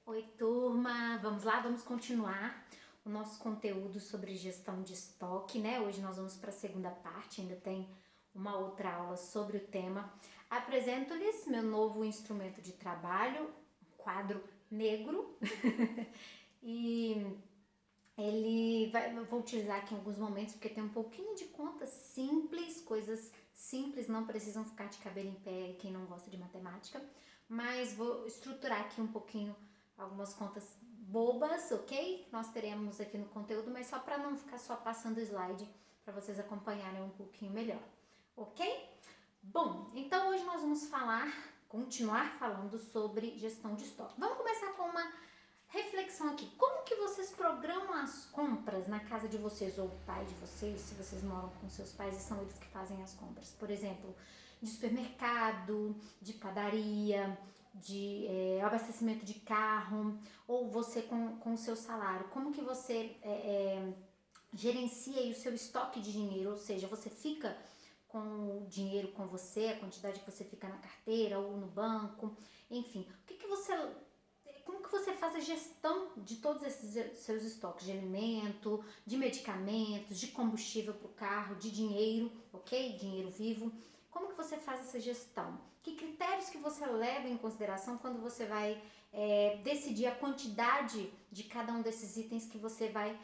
Oi, turma! Vamos lá, vamos continuar o nosso conteúdo sobre gestão de estoque, né? Hoje nós vamos para a segunda parte, ainda tem uma outra aula sobre o tema. Apresento-lhes meu novo instrumento de trabalho, um quadro negro, e eu vou utilizar aqui em alguns momentos porque tem um pouquinho de contas simples, coisas simples, não precisam ficar de cabelo em pé quem não gosta de matemática, mas vou estruturar aqui um pouquinho algumas contas bobas, ok? Nós teremos aqui no conteúdo, mas só para não ficar só passando o slide, para vocês acompanharem um pouquinho melhor, ok? Bom, então hoje nós vamos continuar falando sobre gestão de estoque. Vamos começar com uma reflexão aqui. Como que vocês programam as compras na casa de vocês ou o pai de vocês, se vocês moram com seus pais e são eles que fazem as compras? Por exemplo, de supermercado, de padaria, de abastecimento de carro, ou você com o seu salário. Como que você gerencia aí o seu estoque de dinheiro? Ou seja, você fica com o dinheiro com você, a quantidade que você fica na carteira ou no banco, enfim. Como que você faz a gestão de todos esses seus estoques de alimento, de medicamentos, de combustível para o carro, de dinheiro, ok? Dinheiro vivo. Como que você faz essa gestão? Que critérios que você leva em consideração quando você vai decidir a quantidade de cada um desses itens que você vai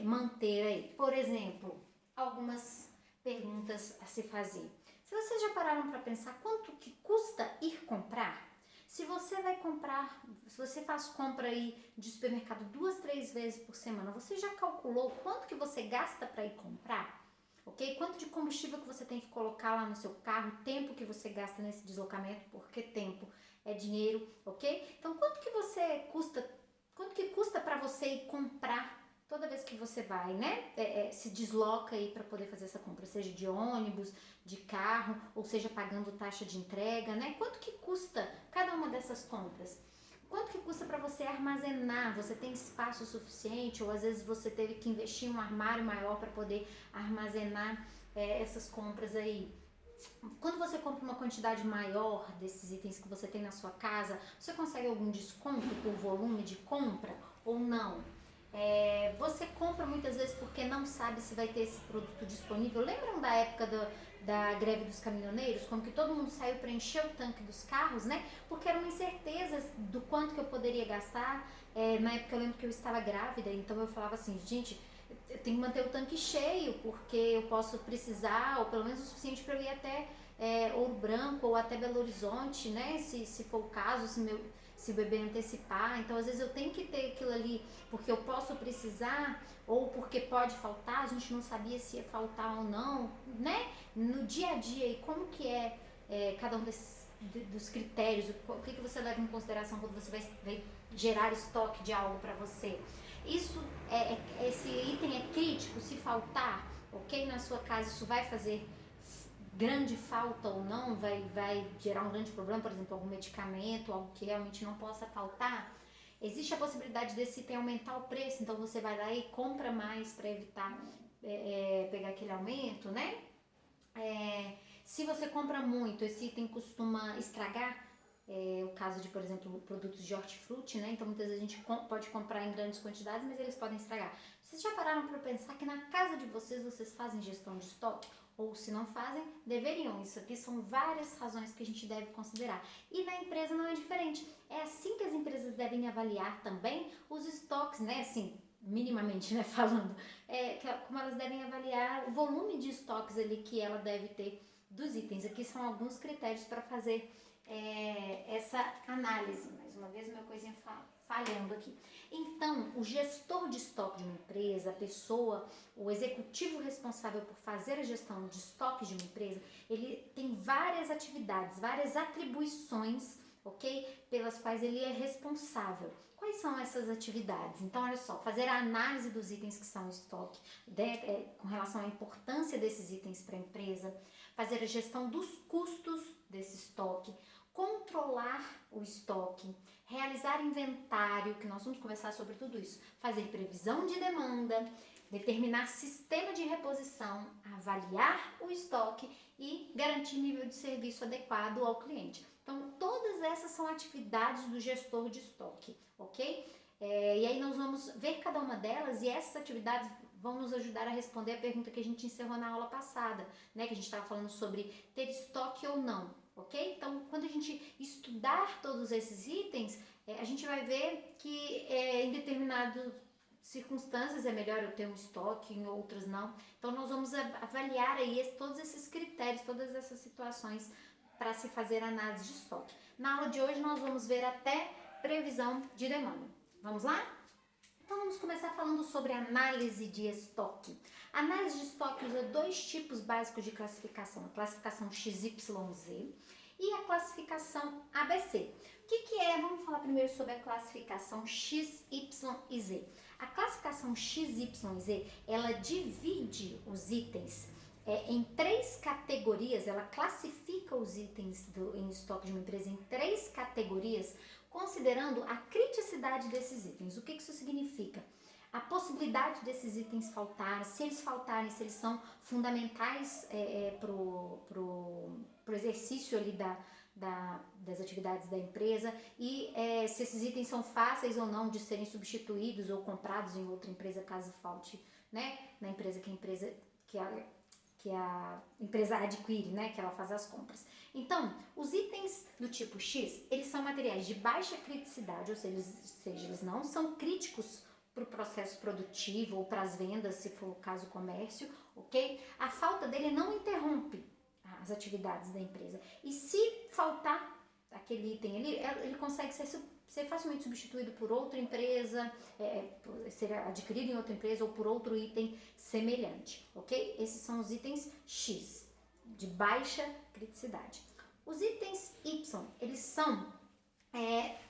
manter aí? Por exemplo, algumas perguntas a se fazer. Se vocês já pararam para pensar quanto que custa ir comprar? Se você vai comprar, se você faz compra aí de supermercado 2, 3 vezes por semana, você já calculou quanto que você gasta para ir comprar? Ok? Quanto de combustível que você tem que colocar lá no seu carro, tempo que você gasta nesse deslocamento, porque tempo é dinheiro, ok? Então quanto que custa para você ir comprar toda vez que você vai, né, se desloca aí para poder fazer essa compra, seja de ônibus, de carro, ou seja pagando taxa de entrega, né? Quanto que custa cada uma dessas compras? Quanto que custa para você armazenar? Você tem espaço suficiente ou às vezes você teve que investir em um armário maior para poder armazenar essas compras aí? Quando você compra uma quantidade maior desses itens que você tem na sua casa, você consegue algum desconto por volume de compra ou não? Você compra muitas vezes porque não sabe se vai ter esse produto disponível. Lembram da época da greve dos caminhoneiros, como que todo mundo saiu para encher o tanque dos carros, né? Porque eram incertezas do quanto que eu poderia gastar. Na época eu lembro que eu estava grávida, então eu falava assim, gente, eu tenho que manter o tanque cheio, porque eu posso precisar, ou pelo menos o suficiente para eu ir até Ouro Branco ou até Belo Horizonte, né? Se for o caso, se o bebê antecipar. Então, às vezes eu tenho que ter aquilo ali porque eu posso precisar ou porque pode faltar. A gente não sabia se ia faltar ou não, né? No dia a dia, e como que cada um dos critérios, o que você leva em consideração quando você vai gerar estoque de algo para você? Esse item é crítico, se faltar, ok? Na sua casa isso vai fazer grande falta ou não, vai gerar um grande problema, por exemplo, algum medicamento, algo que realmente não possa faltar. Existe a possibilidade desse item aumentar o preço, então você vai lá e compra mais para evitar pegar aquele aumento, né? Se você compra muito, esse item costuma estragar. O caso de, por exemplo, produtos de hortifruti, né? Então muitas vezes a gente pode comprar em grandes quantidades, mas eles podem estragar. Vocês já pararam para pensar que na casa de vocês fazem gestão de estoque? Ou se não fazem, deveriam. Isso aqui são várias razões que a gente deve considerar. E na empresa não é diferente. É assim que as empresas devem avaliar também os estoques, né? Assim, minimamente, né, falando, como elas devem avaliar o volume de estoques ali que ela deve ter dos itens. Aqui são alguns critérios para fazer essa análise. Mais uma vez, minha coisinha falhando aqui. Então, o gestor de estoque de uma empresa, a pessoa, o executivo responsável por fazer a gestão de estoque de uma empresa, ele tem várias atividades, várias atribuições, ok? Pelas quais ele é responsável. Quais são essas atividades? Então, olha só, fazer a análise dos itens que são em estoque, com relação à importância desses itens para a empresa, fazer a gestão dos custos desse estoque, controlar o estoque, realizar inventário, que nós vamos conversar sobre tudo isso, fazer previsão de demanda, determinar sistema de reposição, avaliar o estoque e garantir nível de serviço adequado ao cliente. Então, todas essas são atividades do gestor de estoque, ok? E aí nós vamos ver cada uma delas e essas atividades vão nos ajudar a responder a pergunta que a gente encerrou na aula passada, né? Que a gente estava falando sobre ter estoque ou não, ok? Então, quando a gente estudar todos esses itens, a gente vai ver que em determinadas circunstâncias é melhor eu ter um estoque, em outras não. Então, nós vamos avaliar aí todos esses critérios, todas essas situações para se fazer análise de estoque. Na aula de hoje, nós vamos ver até previsão de demanda. Vamos lá? Então vamos começar falando sobre análise de estoque. A análise de estoque usa dois tipos básicos de classificação, a classificação XYZ e a classificação ABC. O que é? Vamos falar primeiro sobre a classificação XYZ. A classificação XYZ, ela divide os itens em três categorias, ela classifica os itens em estoque de uma empresa em três categorias, considerando a criticidade desses itens. O que isso significa? A possibilidade desses itens faltarem, se eles faltarem, se eles são fundamentais pro exercício ali das atividades da empresa e se esses itens são fáceis ou não de serem substituídos ou comprados em outra empresa caso falte, né, na empresa que a empresa adquire, né, que ela faz as compras. Então, os itens do tipo X, eles são materiais de baixa criticidade, ou seja, eles não são críticos para o processo produtivo ou para as vendas, se for o caso comércio, ok? A falta dele não interrompe as atividades da empresa. E se faltar aquele item ali, ele consegue ser facilmente substituído por outra empresa, ser adquirido em outra empresa ou por outro item semelhante, ok? Esses são os itens X, de baixa criticidade. Os itens Y, eles são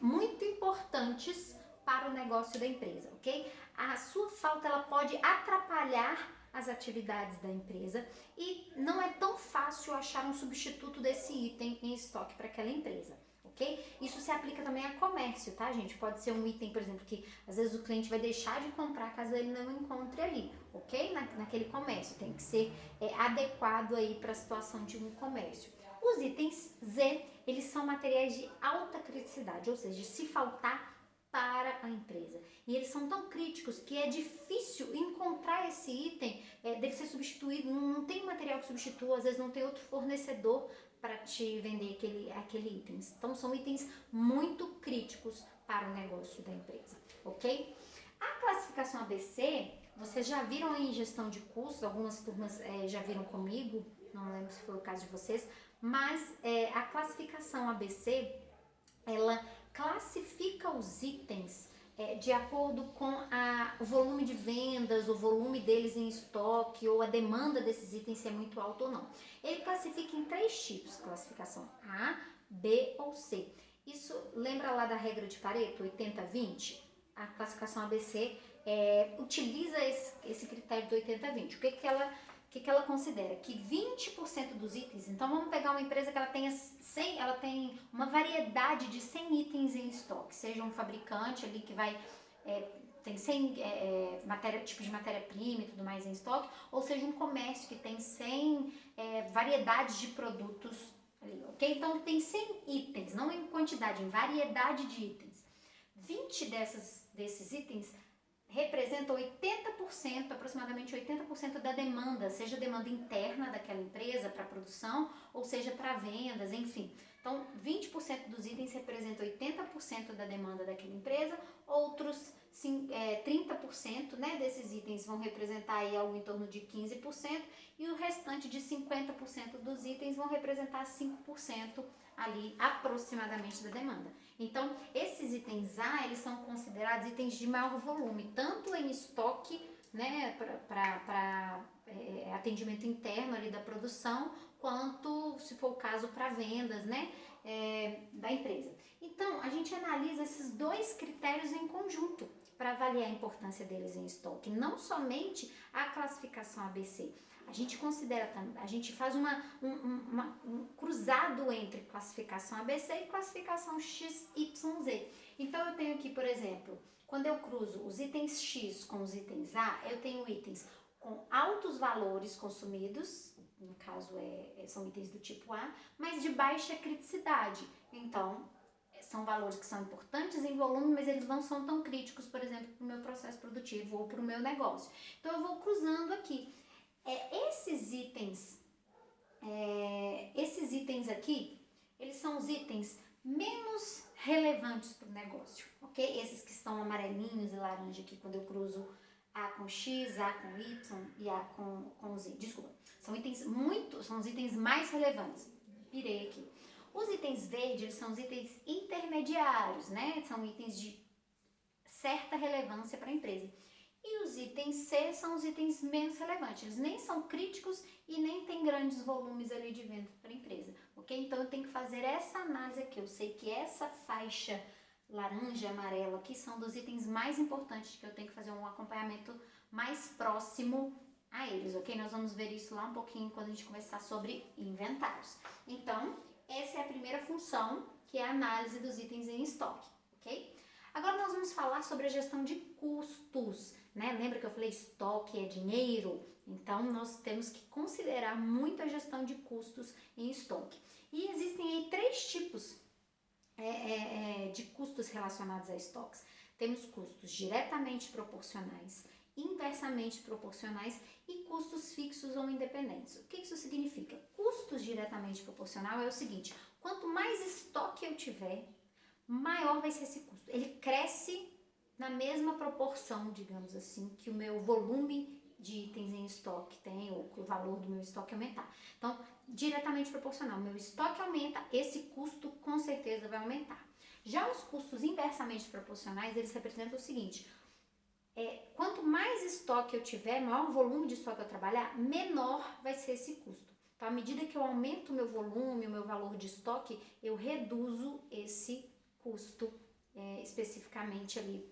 muito importantes para o negócio da empresa, ok? A sua falta, ela pode atrapalhar as atividades da empresa e não é tão fácil achar um substituto desse item em estoque para aquela empresa. Okay? Isso se aplica também a comércio, tá, gente? Pode ser um item, por exemplo, que às vezes o cliente vai deixar de comprar caso ele não encontre ali, ok? Naquele comércio. Tem que ser adequado aí para a situação de um comércio. Os itens Z, eles são materiais de alta criticidade, ou seja, se faltar para a empresa. E eles são tão críticos que é difícil encontrar esse item, dele ser substituído, não tem material que substitua, às vezes não tem outro fornecedor para te vender aquele item. Então, são itens muito críticos para o negócio da empresa, ok? A classificação ABC, vocês já viram em gestão de custos, algumas turmas já viram comigo, não lembro se foi o caso de vocês, mas a classificação ABC, ela classifica os itens de acordo com o volume de vendas, o volume deles em estoque ou a demanda desses itens se é muito alto ou não. Ele classifica em três tipos, classificação A, B ou C. Isso lembra lá da regra de Pareto, 80-20? A classificação ABC utiliza esse critério do 80-20. O que ela considera? Que 20% dos itens, então vamos pegar uma empresa que ela tem uma variedade de 100 itens em estoque, seja um fabricante ali que tem 100 tipos de matéria-prima e tudo mais em estoque, ou seja um comércio que tem 100 variedades de produtos ali, ok? Então tem 100 itens, não em quantidade, em variedade de itens. 20 desses itens representa 80%, aproximadamente 80% da demanda, seja demanda interna daquela empresa para produção, ou seja para vendas, enfim. Então, 20% dos itens representam 80% da demanda daquela empresa, outros 30%, né, desses itens vão representar aí algo em torno de 15%, e o restante de 50% dos itens vão representar 5% ali aproximadamente da demanda. Então, esses itens A, eles são considerados itens de maior volume, tanto em estoque, né, para atendimento interno ali da produção, quanto, se for o caso, para vendas, né, da empresa. Então, a gente analisa esses dois critérios em conjunto para avaliar a importância deles em estoque, não somente a classificação ABC. A gente considera, a gente faz um cruzado entre classificação ABC e classificação XYZ. Então, eu tenho aqui, por exemplo, quando eu cruzo os itens X com os itens A, eu tenho itens com altos valores consumidos, no caso são itens do tipo A, mas de baixa criticidade. Então, são valores que são importantes em volume, mas eles não são tão críticos, por exemplo, para o meu processo produtivo ou para o meu negócio. Então, eu vou cruzando aqui. Esses itens aqui, eles são os itens menos relevantes para o negócio, ok? Esses que estão amarelinhos e laranja aqui, quando eu cruzo A com X, A com Y e A com Z. Desculpa, são os itens mais relevantes. Virei aqui. Os itens verdes, eles são os itens intermediários, né? São itens de certa relevância para a empresa. E os itens C são os itens menos relevantes. Eles nem são críticos e nem tem grandes volumes ali de venda para a empresa, ok? Então eu tenho que fazer essa análise aqui. Eu sei que essa faixa laranja, amarela aqui são dos itens mais importantes que eu tenho que fazer um acompanhamento mais próximo a eles, ok? Nós vamos ver isso lá um pouquinho quando a gente conversar sobre inventários. Então, essa é a primeira função, que é a análise dos itens em estoque, ok? Agora nós vamos falar sobre a gestão de custos, né? Lembra que eu falei estoque é dinheiro? Então nós temos que considerar muito a gestão de custos em estoque. E existem aí 3 tipos de custos relacionados a estoques. Temos custos diretamente proporcionais, inversamente proporcionais e custos fixos ou independentes. O que isso significa? Custos diretamente proporcional é o seguinte: quanto mais estoque eu tiver, maior vai ser esse custo. Ele cresce na mesma proporção, digamos assim, que o meu volume de itens em estoque tem, ou que o valor do meu estoque aumentar. Então, diretamente proporcional, meu estoque aumenta, esse custo com certeza vai aumentar. Já os custos inversamente proporcionais, eles representam o seguinte: quanto mais estoque eu tiver, maior volume de estoque eu trabalhar, menor vai ser esse custo. Então, à medida que eu aumento o meu volume, o meu valor de estoque, eu reduzo esse custo especificamente ali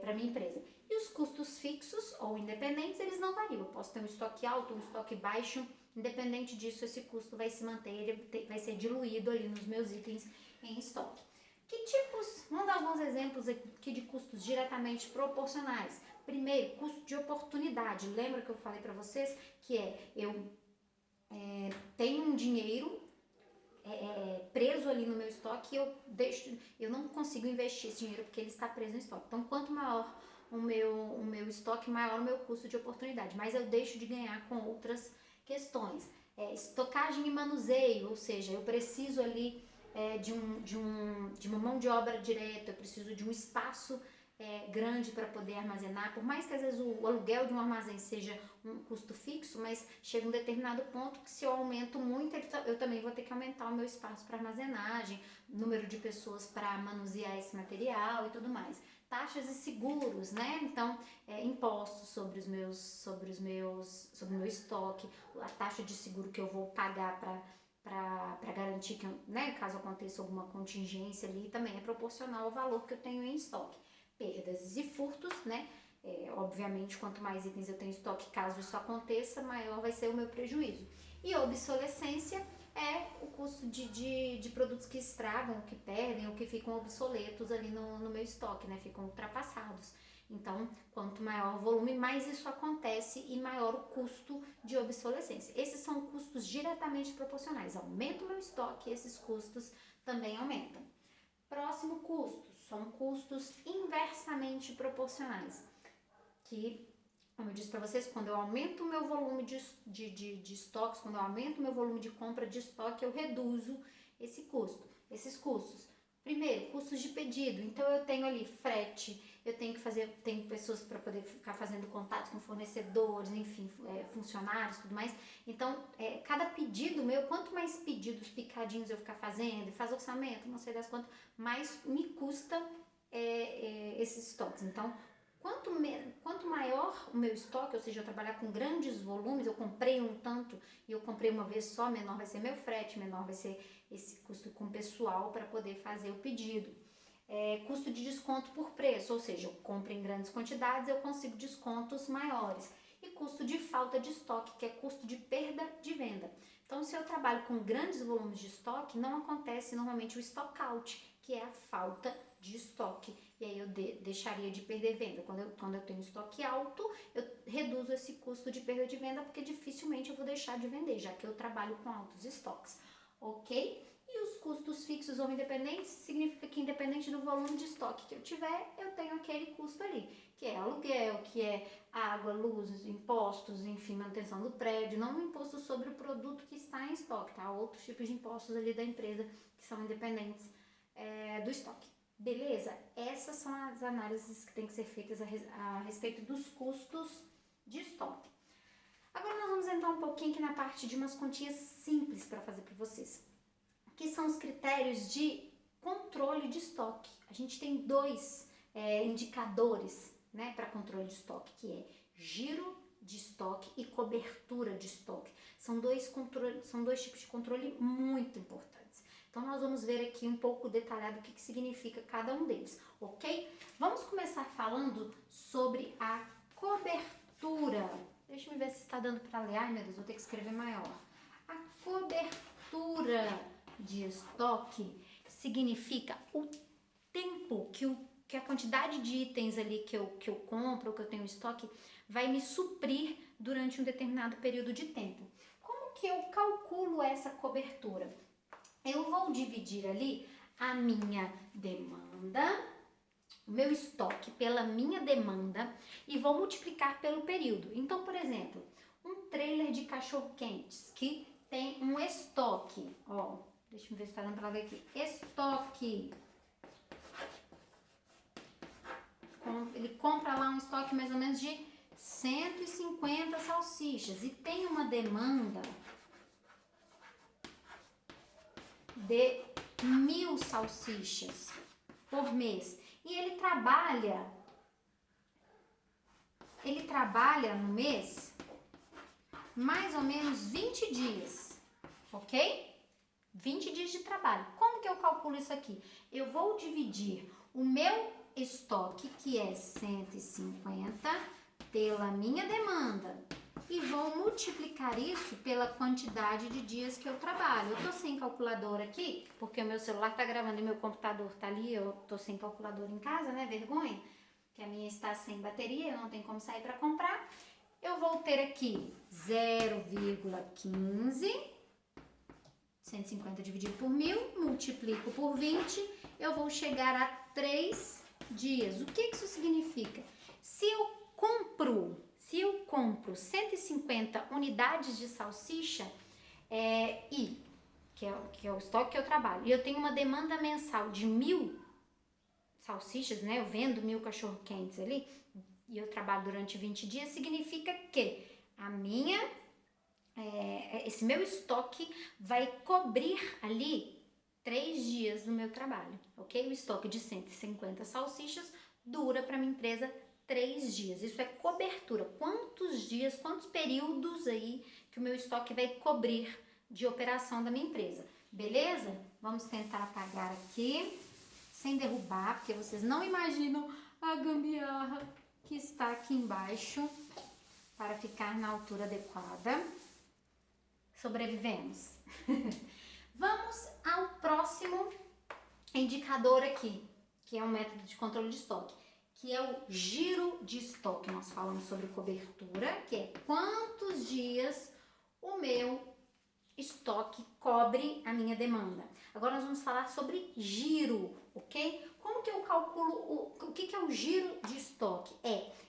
para minha empresa. E os custos fixos ou independentes, eles não variam. Eu posso ter um estoque alto, um estoque baixo, independente disso, esse custo vai se manter, ele vai ser diluído ali nos meus itens em estoque. Que tipos? Vamos dar alguns exemplos aqui de custos diretamente proporcionais. Primeiro, custo de oportunidade. Lembra que eu falei para vocês que eu tenho um dinheiro preso ali no meu estoque e eu não consigo investir esse dinheiro porque ele está preso no estoque. Então, quanto maior o meu estoque, maior o meu custo de oportunidade, mas eu deixo de ganhar com outras questões. Estocagem e manuseio, ou seja, eu preciso ali de uma mão de obra direta, eu preciso de um espaço grande para poder armazenar, por mais que às vezes o aluguel de um armazém seja um custo fixo, mas chega um determinado ponto que se eu aumento muito, eu também vou ter que aumentar o meu espaço para armazenagem, número de pessoas para manusear esse material e tudo mais. Taxas e seguros, né? Então, impostos sobre o meu estoque, a taxa de seguro que eu vou pagar para garantir que, né, caso aconteça alguma contingência ali, também é proporcional ao valor que eu tenho em estoque. Perdas e furtos, né? Obviamente, quanto mais itens eu tenho em estoque, caso isso aconteça, maior vai ser o meu prejuízo. E obsolescência é o custo de produtos que estragam, que perdem ou que ficam obsoletos ali no meu estoque, né? Ficam ultrapassados. Então, quanto maior o volume, mais isso acontece e maior o custo de obsolescência. Esses são custos diretamente proporcionais. Aumenta o meu estoque, esses custos também aumentam. Próximo custo, são custos inversamente proporcionais, que, como eu disse para vocês, quando eu aumento o meu volume de estoques, quando eu aumento o meu volume de compra de estoque, eu reduzo esses custos. Primeiro, custos de pedido. Então eu tenho ali frete, eu tenho pessoas para poder ficar fazendo contatos com fornecedores, enfim, funcionários, tudo mais. Então, cada pedido meu, quanto mais pedidos picadinhos eu ficar fazendo, faz orçamento, não sei das quantas, mais me custa esses estoques. Então, quanto maior o meu estoque, ou seja, eu trabalhar com grandes volumes, eu comprei um tanto e eu comprei uma vez só, menor vai ser meu frete, menor vai ser esse custo com pessoal para poder fazer o pedido. Custo de desconto por preço, ou seja, eu compro em grandes quantidades, eu consigo descontos maiores. E custo de falta de estoque, que é custo de perda de venda. Então, se eu trabalho com grandes volumes de estoque, não acontece normalmente o stock out, que é a falta de estoque. E aí eu deixaria de perder venda. Quando eu tenho estoque alto, eu reduzo esse custo de perda de venda, porque dificilmente eu vou deixar de vender, já que eu trabalho com altos estoques, ok? E os custos fixos ou independentes significa que independente do volume de estoque que eu tiver, eu tenho aquele custo ali, que é aluguel, que é água, luz, impostos, enfim, manutenção do prédio, não o imposto sobre o produto que está em estoque, tá? Outros tipos de impostos ali da empresa que são independentes do estoque. Beleza? Essas são as análises que têm que ser feitas a respeito dos custos de estoque. Agora nós vamos entrar um pouquinho aqui na parte de umas continhas simples para fazer para vocês, que são os critérios de controle de estoque. A gente tem dois indicadores, né, para controle de estoque, que é giro de estoque e cobertura de estoque. São dois tipos de controle muito importantes. Então, nós vamos ver aqui um pouco detalhado o que significa cada um deles, ok? Vamos começar falando sobre a cobertura. Deixa eu ver se está dando para ler. Ai, meu Deus, vou ter que escrever maior. A cobertura de estoque significa o tempo que a quantidade de itens ali que eu compro, que eu tenho em estoque, vai me suprir durante um determinado período de tempo. Como que eu calculo essa cobertura? Eu vou dividir ali a minha demanda, o meu estoque pela minha demanda e vou multiplicar pelo período. Então, por exemplo, um trailer de cachorro-quentes que tem um estoque, ó, deixa eu ver se tá dando pra ver aqui, estoque. Ele compra lá um estoque mais ou menos de 150 salsichas e tem uma demanda de 1000 salsichas por mês. E ele trabalha no mês mais ou menos 20 dias, ok? 20 dias de trabalho. Como que eu calculo isso aqui? Eu vou dividir o meu estoque, que é 150, pela minha demanda e vou multiplicar isso pela quantidade de dias que eu trabalho. Eu tô sem calculadora aqui, porque o meu celular tá gravando e meu computador tá ali, eu tô sem calculadora em casa, né? Vergonha, que a minha está sem bateria, eu não tenho como sair para comprar. Eu vou ter aqui 0,15, 150 dividido por 1000, multiplico por 20, eu vou chegar a 3 dias. O que isso significa? Se eu compro 150 unidades de salsicha, que é o estoque que eu trabalho, e eu tenho uma demanda mensal de 1000 salsichas, né? Eu vendo 1000 cachorro-quentes ali, e eu trabalho durante 20 dias, significa que esse meu estoque vai cobrir ali 3 dias do meu trabalho, ok? O estoque de 150 salsichas dura para minha empresa 3 dias. Isso é cobertura. Quantos dias, quantos períodos aí que o meu estoque vai cobrir de operação da minha empresa. Beleza? Vamos tentar apagar aqui, sem derrubar, porque vocês não imaginam a gambiarra que está aqui embaixo para ficar na altura adequada. Sobrevivemos. Vamos ao próximo indicador aqui, que é um método de controle de estoque, que é o giro de estoque. Nós falamos sobre cobertura, que é quantos dias o meu estoque cobre a minha demanda. Agora nós vamos falar sobre giro, ok? Como que eu calculo o que é o giro de estoque?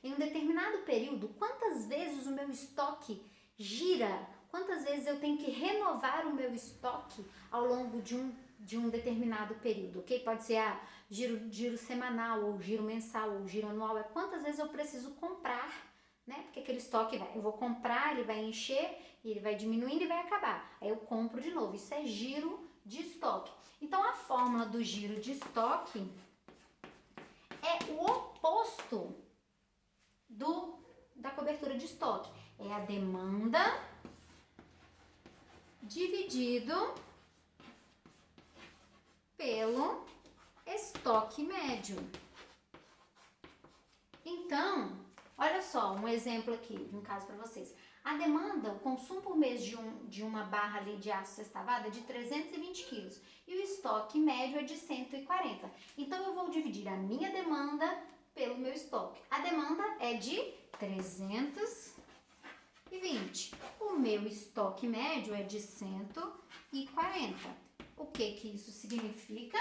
Em um determinado período, quantas vezes o meu estoque gira? Quantas vezes eu tenho que renovar o meu estoque ao longo de um determinado período, ok? Pode ser giro semanal, ou giro mensal, ou giro anual. É quantas vezes eu preciso comprar, né? Porque aquele estoque eu vou comprar, ele vai encher, ele vai diminuindo e vai acabar. Aí eu compro de novo. Isso é giro de estoque. Então, a fórmula do giro de estoque é o oposto da cobertura de estoque. É a demanda dividido pelo estoque médio. Então, olha só, um exemplo aqui, de um caso para vocês. A demanda, o consumo por mês de uma barra ali de aço sextavado é de 320 quilos e o estoque médio é de 140. Então, eu vou dividir a minha demanda pelo meu estoque. A demanda é de 320. O meu estoque médio é de 140. O que que isso significa?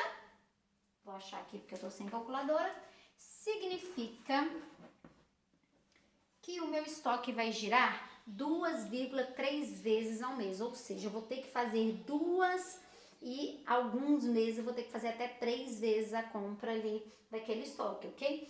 Vou achar aqui porque eu tô sem calculadora. Significa que o meu estoque vai girar 2,3 vezes ao mês, ou seja, eu vou ter que fazer 2 e alguns meses eu vou ter que fazer até 3 vezes a compra ali daquele estoque, ok?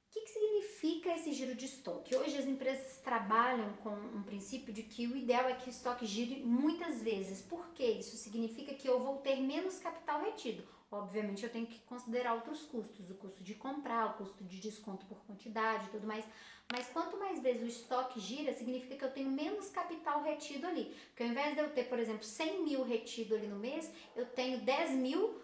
O que significa esse giro de estoque? Hoje as empresas trabalham com um princípio de que o ideal é que o estoque gire muitas vezes. Por quê? Isso significa que eu vou ter menos capital retido. Obviamente eu tenho que considerar outros custos, o custo de comprar, o custo de desconto por quantidade e tudo mais. Mas quanto mais vezes o estoque gira, significa que eu tenho menos capital retido ali. Porque ao invés de eu ter, por exemplo, 100 mil retido ali no mês, eu tenho 10 mil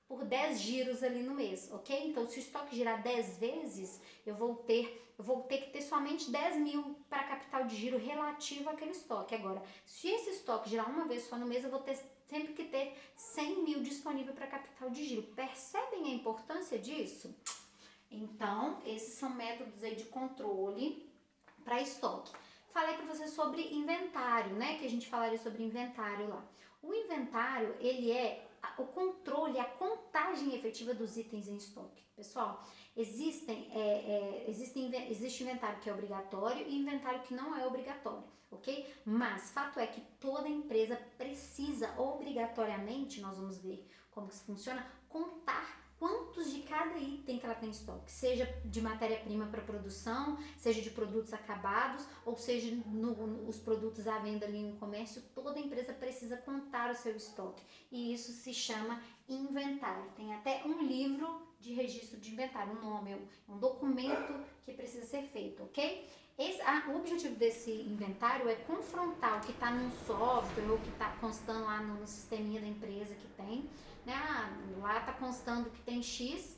por 10 giros ali no mês, ok? Então, se o estoque girar 10 vezes, eu vou ter que ter somente 10 mil para capital de giro relativo àquele estoque. Agora, se esse estoque girar uma vez só no mês, eu vou ter sempre que ter 100 mil disponível para capital de giro. Percebem a importância disso? Então, esses são métodos aí de controle para estoque. Falei para você sobre inventário, né? Que a gente falaria sobre inventário lá. O inventário, ele é o controle, a contagem efetiva dos itens em estoque. Pessoal, existe inventário que é obrigatório e inventário que não é obrigatório, ok? Mas fato é que toda empresa precisa obrigatoriamente, nós vamos ver como que isso funciona, contar quantos de cada item que ela tem em estoque, seja de matéria-prima para produção, seja de produtos acabados, ou seja os produtos à venda ali no comércio, toda empresa precisa contar o seu estoque. E isso se chama inventário. Tem até um livro de registro de inventário, um nome, um documento que precisa ser feito, ok? O objetivo desse inventário é confrontar o que está num software ou que está constando lá no sisteminha da empresa que tem, né? Lá está constando que tem X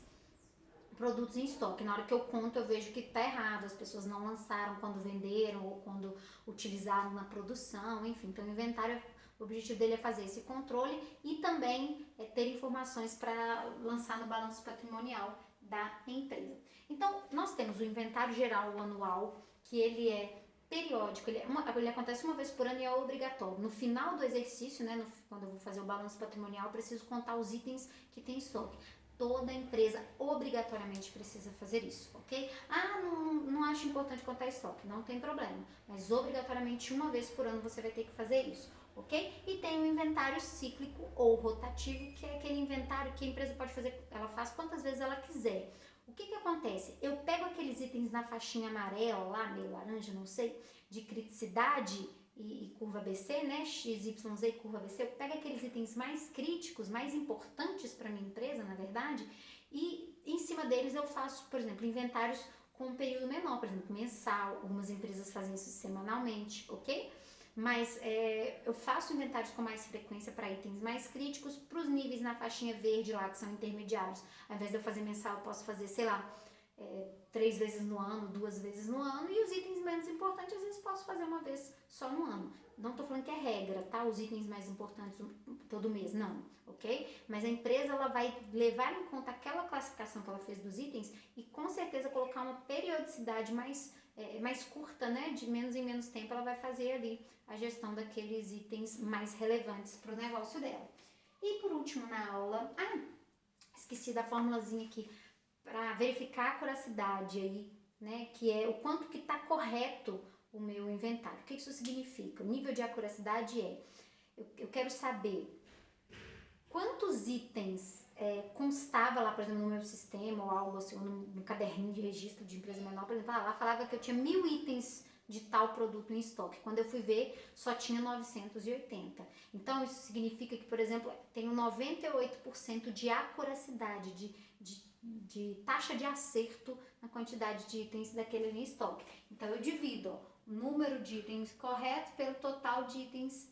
produtos em estoque. Na hora que eu conto, eu vejo que está errado, as pessoas não lançaram quando venderam ou quando utilizaram na produção, enfim. Então, o inventário, o objetivo dele é fazer esse controle e também ter informações para lançar no balanço patrimonial da empresa. Então, nós temos o inventário geral anual, que ele é periódico, ele acontece uma vez por ano e é obrigatório. No final do exercício, né, quando eu vou fazer o balanço patrimonial, eu preciso contar os itens que tem em estoque. Toda empresa obrigatoriamente precisa fazer isso, ok? Não acho importante contar estoque, não tem problema. Mas obrigatoriamente uma vez por ano você vai ter que fazer isso, ok? E tem o inventário cíclico ou rotativo, que é aquele inventário que a empresa pode fazer, ela faz quantas vezes ela quiser. O que acontece? Eu pego aqueles itens na faixinha amarela lá, meio laranja, não sei, de criticidade e curva ABC, né? XYZ e curva ABC. Eu pego aqueles itens mais críticos, mais importantes para minha empresa, na verdade, e em cima deles eu faço, por exemplo, inventários com um período menor, por exemplo, mensal. Algumas empresas fazem isso semanalmente, ok? Mas eu faço inventários com mais frequência para itens mais críticos, para os níveis na faixinha verde lá, que são intermediários. Ao invés de eu fazer mensal, eu posso fazer, sei lá, 3 vezes no ano, 2 vezes no ano, e os itens menos importantes, às vezes, posso fazer uma vez só no ano. Não estou falando que é regra, tá? Os itens mais importantes todo mês, não, ok? Mas a empresa, ela vai levar em conta aquela classificação que ela fez dos itens e, com certeza, colocar uma periodicidade mais curta, né? De menos em menos tempo, ela vai fazer ali a gestão daqueles itens mais relevantes para o negócio dela. E, por último, na aula... esqueci da formulazinha aqui, para verificar a acuracidade aí, né, que é o quanto que está correto o meu inventário. O que isso significa? O nível de acuracidade eu quero saber quantos itens constava lá, por exemplo, no meu sistema ou algo assim, ou no caderninho de registro de empresa menor, por exemplo, lá falava que eu tinha 1000 itens de tal produto em estoque. Quando eu fui ver, só tinha 980. Então, isso significa que, por exemplo, tenho 98% de acuracidade, de taxa de acerto na quantidade de itens daquele em estoque. Então, eu divido o número de itens corretos pelo total de itens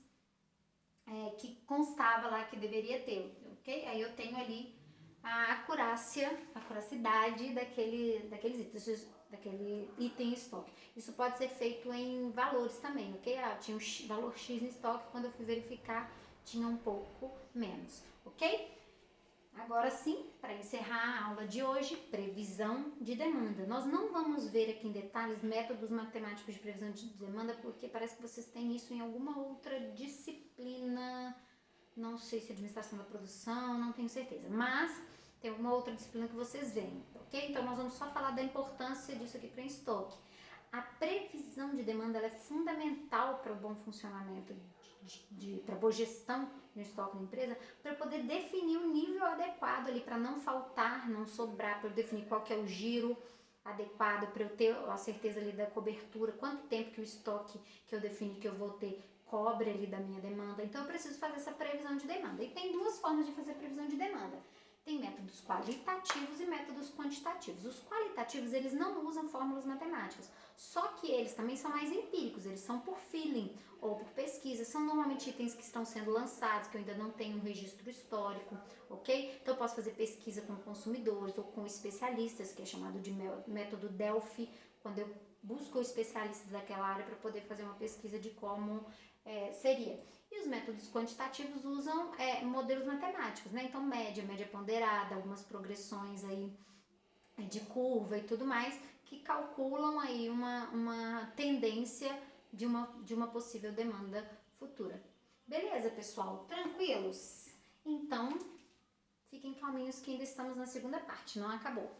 que constava lá que deveria ter, ok? Aí eu tenho ali a acuracidade daqueles itens, daquele item em estoque. Isso pode ser feito em valores também, ok? Tinha um valor X em estoque, quando eu fui verificar tinha um pouco menos, ok? Agora sim, para encerrar a aula de hoje, previsão de demanda. Nós não vamos ver aqui em detalhes métodos matemáticos de previsão de demanda, porque parece que vocês têm isso em alguma outra disciplina não sei se administração da produção, não tenho certeza, mas tem uma outra disciplina que vocês veem, ok? Então nós vamos só falar da importância disso aqui para estoque. A previsão de demanda ela é fundamental para o bom funcionamento, para a boa gestão no estoque da empresa, para poder definir o nível adequado ali, para não faltar, não sobrar, para eu definir qual que é o giro adequado, para eu ter a certeza ali da cobertura, quanto tempo que o estoque que eu defini que eu vou ter cobre ali da minha demanda. Então eu preciso fazer essa previsão de demanda. E tem duas formas de fazer previsão de demanda. Tem métodos qualitativos e métodos quantitativos. Os qualitativos, eles não usam fórmulas matemáticas, só que eles também são mais empíricos, eles são por feeling ou por pesquisa, são normalmente itens que estão sendo lançados, que eu ainda não tenho um registro histórico, ok? Então eu posso fazer pesquisa com consumidores ou com especialistas, que é chamado de método Delphi, quando eu busco especialistas daquela área para poder fazer uma pesquisa de como seria. E os métodos quantitativos usam modelos matemáticos, né? Então média ponderada, algumas progressões aí de curva e tudo mais, que calculam aí uma tendência de uma possível demanda futura. Beleza, pessoal? Tranquilos? Então, fiquem calminhos que ainda estamos na segunda parte, não acabou.